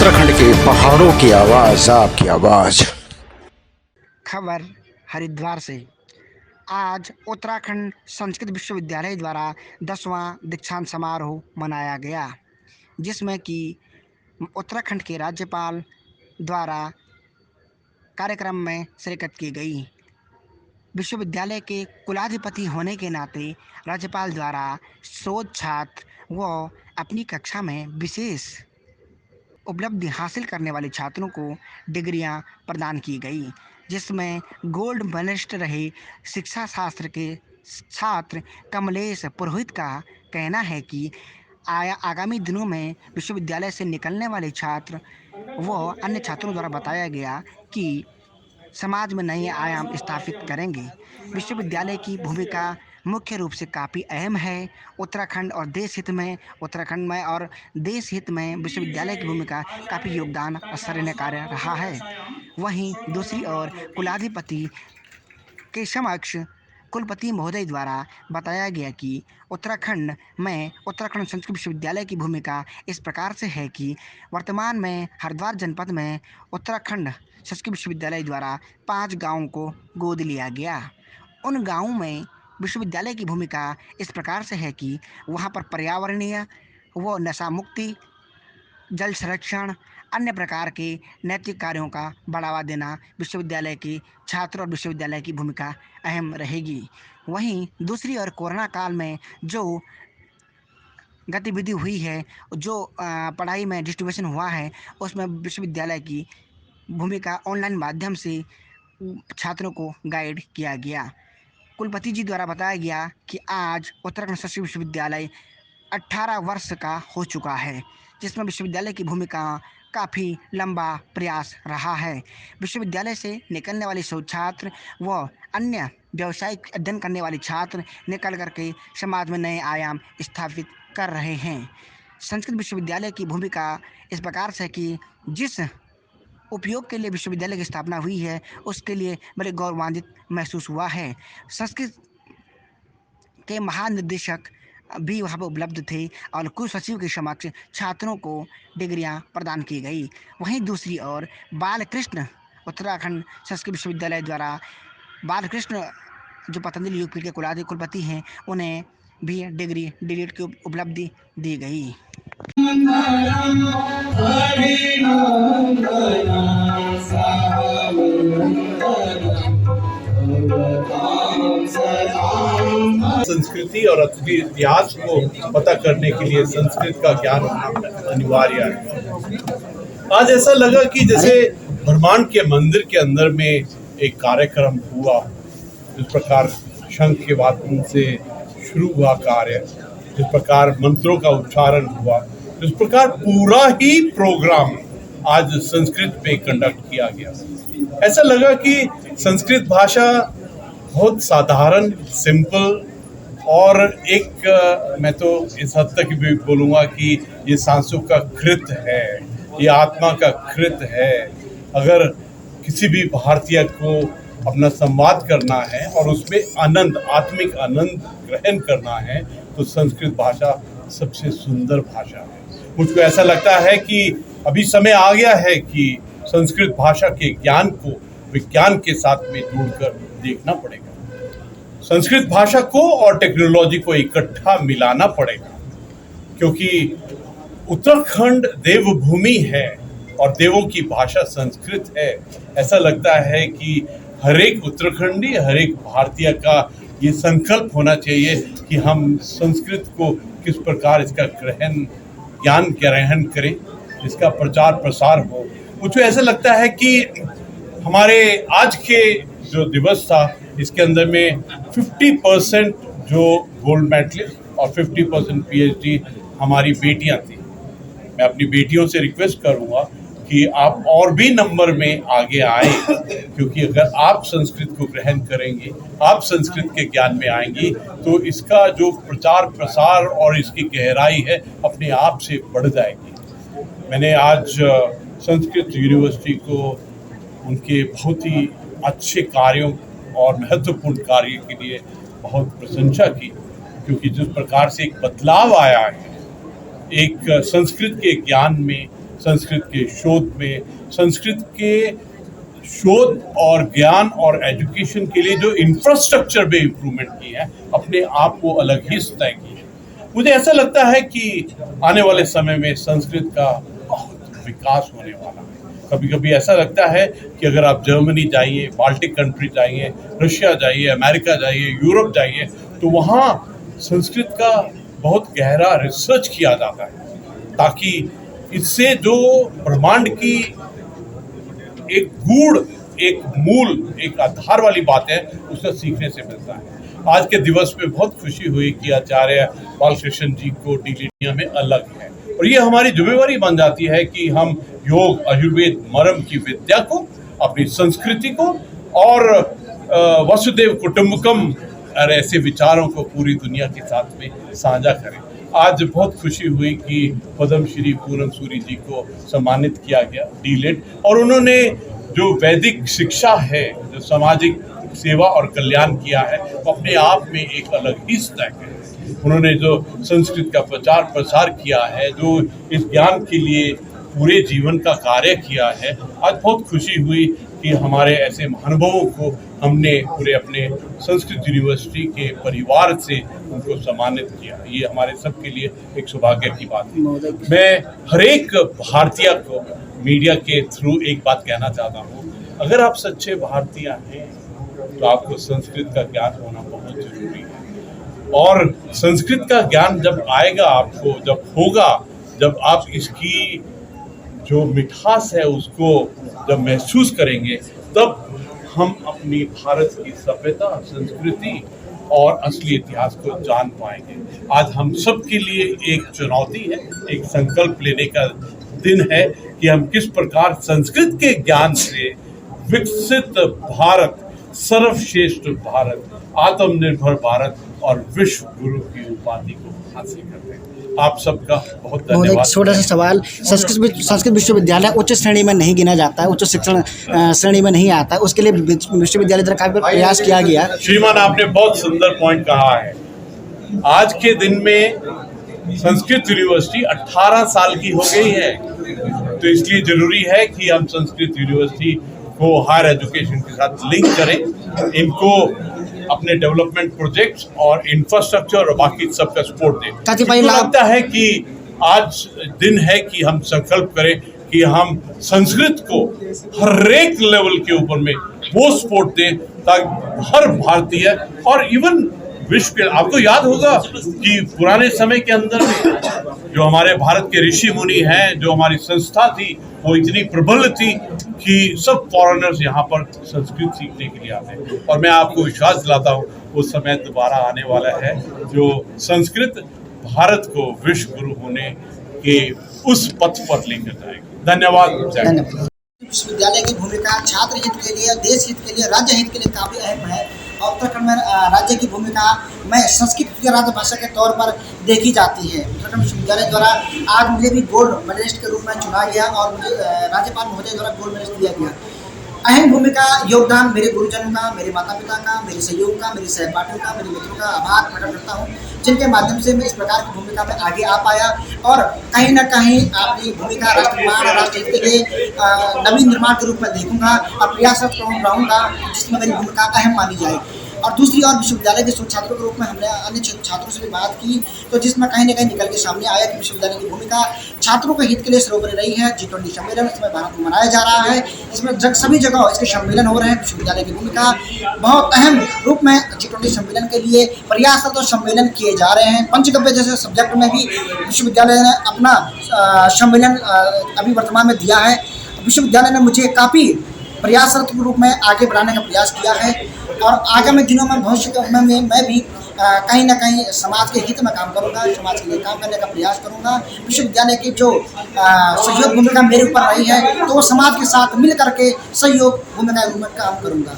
उत्तराखंड के पहाड़ों की आवाज, आपकी आवाज। खबर हरिद्वार से। आज उत्तराखंड संस्कृत विश्वविद्यालय द्वारा 10वां दीक्षांत समारोह मनाया गया, जिसमें कि उत्तराखंड के राज्यपाल द्वारा कार्यक्रम में शिरकत की गई। विश्वविद्यालय के कुलाधिपति होने के नाते राज्यपाल द्वारा शोध छात्र व अपनी कक्षा में विशेष उपलब्धि हासिल करने वाले छात्रों को डिग्रियां प्रदान की गई, जिसमें गोल्ड मेडलिस्ट रहे शिक्षा शास्त्र के छात्र कमलेश पुरोहित का कहना है कि आगामी दिनों में विश्वविद्यालय से निकलने वाले छात्र व अन्य छात्रों द्वारा बताया गया कि समाज में नए आयाम स्थापित करेंगे। विश्वविद्यालय की भूमिका मुख्य रूप से काफ़ी अहम है। उत्तराखंड में और देश हित में विश्वविद्यालय की भूमिका काफ़ी योगदान सराहनीय कार्य रहा है। वहीं दूसरी ओर कुलाधिपति के समक्ष कुलपति महोदय द्वारा बताया गया कि उत्तराखंड संस्कृत विश्वविद्यालय की भूमिका इस प्रकार से है कि वर्तमान में हरिद्वार जनपद में उत्तराखंड संस्कृत विश्वविद्यालय द्वारा 5 गांवों को गोद लिया गया। उन गांवों में विश्वविद्यालय की भूमिका इस प्रकार से है कि वहां पर पर्यावरणीय व नशा मुक्ति, जल संरक्षण, अन्य प्रकार के नैतिक कार्यों का बढ़ावा देना विश्वविद्यालय के छात्र और विश्वविद्यालय की भूमिका अहम रहेगी। वहीं दूसरी ओर कोरोना काल में जो गतिविधि हुई है, जो पढ़ाई में डिस्ट्रीब्यूशन हुआ है, उसमें विश्वविद्यालय की भूमिका ऑनलाइन माध्यम से छात्रों को गाइड किया गया। कुलपति जी द्वारा बताया गया कि आज उत्तराखंड संस्कृत विश्वविद्यालय 18 वर्ष का हो चुका है, जिसमें विश्वविद्यालय की भूमिका काफ़ी लंबा प्रयास रहा है। विश्वविद्यालय से निकलने वाले शोध छात्र व अन्य व्यावसायिक अध्ययन करने वाले छात्र निकल करके समाज में नए आयाम स्थापित कर रहे हैं। संस्कृत विश्वविद्यालय की भूमिका इस प्रकार से कि जिस उपयोग के लिए विश्वविद्यालय की स्थापना हुई है, उसके लिए बड़े गौरवान्वित महसूस हुआ है। संस्कृत के महानिदेशक भी वहाँ पर उपलब्ध थे और कुल सचिव के समक्ष छात्रों को डिग्रियां प्रदान की गई। वहीं दूसरी ओर बालकृष्ण उत्तराखंड संस्कृत विश्वविद्यालय द्वारा बालकृष्ण जो पतंजलि यूपी के कुलपति हैं, उन्हें भी डिग्री डीलिट की उपलब्धि दी गई। संस्कृति और इतिहास को पता करने के लिए संस्कृत का ज्ञान होना अनिवार्य है। आज ऐसा लगा कि जैसे ब्रह्मांड के मंदिर के अंदर में एक कार्यक्रम हुआ, जिस प्रकार शंख के वादन से शुरू हुआ कार्य, जिस प्रकार मंत्रों का उच्चारण हुआ, इस प्रकार पूरा ही प्रोग्राम आज संस्कृत में कंडक्ट किया गया। ऐसा लगा कि संस्कृत भाषा बहुत साधारण, सिंपल और एक मैं तो इस हद तक भी बोलूँगा कि ये सांसों का कृत है, ये आत्मा का कृत है। अगर किसी भी भारतीय को अपना संवाद करना है और उसमें आनंद, आत्मिक आनंद ग्रहण करना है, तो संस्कृत भाषा सबसे सुंदर भाषा है। मुझको ऐसा लगता है कि अभी समय आ गया है कि संस्कृत भाषा के ज्ञान को विज्ञान के साथ में जोड़कर देखना पड़ेगा। संस्कृत भाषा को और टेक्नोलॉजी को इकट्ठा मिलाना पड़ेगा, क्योंकि उत्तराखंड देवभूमि है और देवों की भाषा संस्कृत है। ऐसा लगता है कि हर एक उत्तराखंडी, हर एक भारतीय का ये संकल्प होना चाहिए कि हम संस्कृत को किस प्रकार इसका ज्ञान ग्रहण करें, इसका प्रचार प्रसार हो। मुझे ऐसा लगता है कि हमारे आज के जो दिवस था, इसके अंदर में 50% जो गोल्ड मेडलिस्ट और 50% PhD हमारी बेटियां थी। मैं अपनी बेटियों से रिक्वेस्ट करूंगा कि आप और भी नंबर में आगे आए, क्योंकि अगर आप संस्कृत को ग्रहण करेंगे, आप संस्कृत के ज्ञान में आएंगी, तो इसका जो प्रचार प्रसार और इसकी गहराई है अपने आप से बढ़ जाएगी। मैंने आज संस्कृत यूनिवर्सिटी को उनके बहुत ही अच्छे कार्यों और महत्वपूर्ण कार्य के लिए बहुत प्रशंसा की, क्योंकि जिस प्रकार से एक बदलाव आया है, एक संस्कृत के ज्ञान में संस्कृत के शोध में, संस्कृत के शोध और ज्ञान और एजुकेशन के लिए जो इंफ्रास्ट्रक्चर में इम्प्रूवमेंट की है, अपने आप को अलग ही तय की है। मुझे ऐसा लगता है कि आने वाले समय में संस्कृत का बहुत विकास होने वाला है। कभी कभी ऐसा लगता है कि अगर आप जर्मनी जाइए, बाल्टिक कंट्री जाइए, रशिया जाइए, अमेरिका जाइए, यूरोप जाइए, तो वहाँ संस्कृत का बहुत गहरा रिसर्च किया जाता है, ताकि इससे जो ब्रह्मांड की एक गूढ़, एक मूल, एक आधार वाली बात है, उसका सीखने से मिलता है। आज के दिवस में बहुत खुशी हुई कि आचार्य बालकृष्ण जी को डीलिटिया में अलग है, और ये हमारी जिम्मेवारी बन जाती है कि हम योग, आयुर्वेद, मरम की विद्या को, अपनी संस्कृति को और वसुदेव कुटुंबकम और ऐसे विचारों को पूरी दुनिया के साथ में साझा करें। आज बहुत खुशी हुई कि पद्म श्री पूरन सूरी जी को सम्मानित किया गया, डीलिट, और उन्होंने जो वैदिक शिक्षा है, जो सामाजिक सेवा और कल्याण किया है, वो अपने आप में एक अलग ही स्तर है। उन्होंने जो संस्कृत का प्रचार प्रसार किया है, जो इस ज्ञान के लिए पूरे जीवन का कार्य किया है, आज बहुत खुशी हुई कि हमारे ऐसे महानुभावों को हमने पूरे अपने संस्कृत यूनिवर्सिटी के परिवार से उनको सम्मानित किया। ये हमारे सबके लिए एक सौभाग्य की बात है। मैं हर एक भारतीय को मीडिया के थ्रू एक बात कहना चाहता हूँ, अगर आप सच्चे भारतीय हैं तो आपको संस्कृत का ज्ञान होना बहुत जरूरी है। और संस्कृत का ज्ञान जब आएगा आपको, जब होगा, जब आप इसकी जो मिठास है उसको जब महसूस करेंगे, तब हम अपनी भारत की सभ्यता, संस्कृति और असली इतिहास को जान पाएंगे। आज हम सब के लिए एक चुनौती है, एक संकल्प लेने का दिन है कि हम किस प्रकार संस्कृत के ज्ञान से विकसित भारत, सर्वश्रेष्ठ भारत, आत्मनिर्भर भारत और विश्व गुरु की उपाधि को हासिल करते हैं। आप सबका बहुत धन्यवाद। छोटा सा सवाल, संस्कृत विश्वविद्यालय उच्च श्रेणी में नहीं गिना जाता है, उच्च शिक्षण श्रेणी में नहीं आता है, उसके लिए विश्वविद्यालय द्वारा काफी प्रयास किया गया। श्रीमान, आपने बहुत सुंदर पॉइंट कहा है। आज के दिन में संस्कृत यूनिवर्सिटी 18 साल की हो गई है, तो इसलिए जरूरी है कि हम संस्कृत यूनिवर्सिटी को हायर एजुकेशन के साथ लिंक करें, इनको अपने डेवलपमेंट प्रोजेक्ट्स और इंफ्रास्ट्रक्चर और बाकी सबका सपोर्ट दें। मुझे लगता है कि आज दिन है कि हम संकल्प करें कि हम संस्कृत को हर एक लेवल के ऊपर में वो सपोर्ट दें, ताकि हर भारतीय और इवन विश्व के, आपको याद होगा कि पुराने समय के अंदर में जो हमारे भारत के ऋषि मुनि हैं, जो हमारी संस्था थी, वो इतनी प्रबल थी कि सब फॉरेनर्स यहाँ पर संस्कृत सीखने के लिए आते हैं। और मैं आपको विश्वास दिलाता हूँ वो समय दोबारा आने वाला है जो संस्कृत भारत को विश्व गुरु होने के उस पथ पर लेकर जाएगा। धन्यवाद। विश्वविद्यालय की भूमिका छात्र हित के लिए, देश हित के लिए, राज्य हित के लिए काफ़ी अहम है। और उत्तराखंड में राज्य की भूमिका में संस्कृत की राजभाषा के तौर पर देखी जाती है। उत्तराखंड विश्वविद्यालय द्वारा आज मुझे भी गोल्ड मेडलिस्ट के रूप में चुना गया और मुझे राज्यपाल महोदय द्वारा गोल्ड मेडलिस्ट दिया गया। अहम भूमिका, योगदान मेरे गुरुजनों का, मेरे माता पिता का, मेरे सहयोग का, मेरे सहपाठियों का, मेरे मित्रों का आभार प्रकट करता हूँ, जिनके माध्यम से मैं इस प्रकार की भूमिका में आगे आ पाया। और कहीं ना कहीं अपनी भूमिका राष्ट्रनिर्माण, राष्ट्रहित के लिए नवीन निर्माण के रूप में देखूंगा और प्रयासरत रहूँगा, जिसमें मेरी भूमिका अहम मानी जाए। और दूसरी ओर विश्वविद्यालय के शोध छात्रों के रूप में हमने अन्य छात्रों से भी बात की, तो जिसमें कहीं ना कहीं निकल के सामने आया कि विश्वविद्यालय की भूमिका छात्रों के हित के लिए सर्वोपरि रही है। G20 सम्मेलन इस समय भारत में मनाया जा रहा है, इसमें सभी जगह इसके सम्मेलन हो रहे हैं। विश्वविद्यालय की भूमिका बहुत अहम रूप में G20 सम्मेलन के लिए प्रयासरत और सम्मेलन किए जा रहे हैं। पंचगव्य जैसे सब्जेक्ट में भी विश्वविद्यालय ने अपना सम्मेलन अभी वर्तमान में दिया है। विश्वविद्यालय ने मुझे काफ़ी प्रयासरत के रूप में आगे बढ़ाने का प्रयास किया है और आगामी दिनों में भविष्य में मैं भी कहीं ना कहीं समाज के हित में काम करूंगा, समाज के लिए काम करने का प्रयास करूंगा। विश्वविद्यालय की जो सहयोग भूमिका मेरे ऊपर रही है, तो वो समाज के साथ मिल करके सहयोग भूमिका के रूप में काम करूंगा।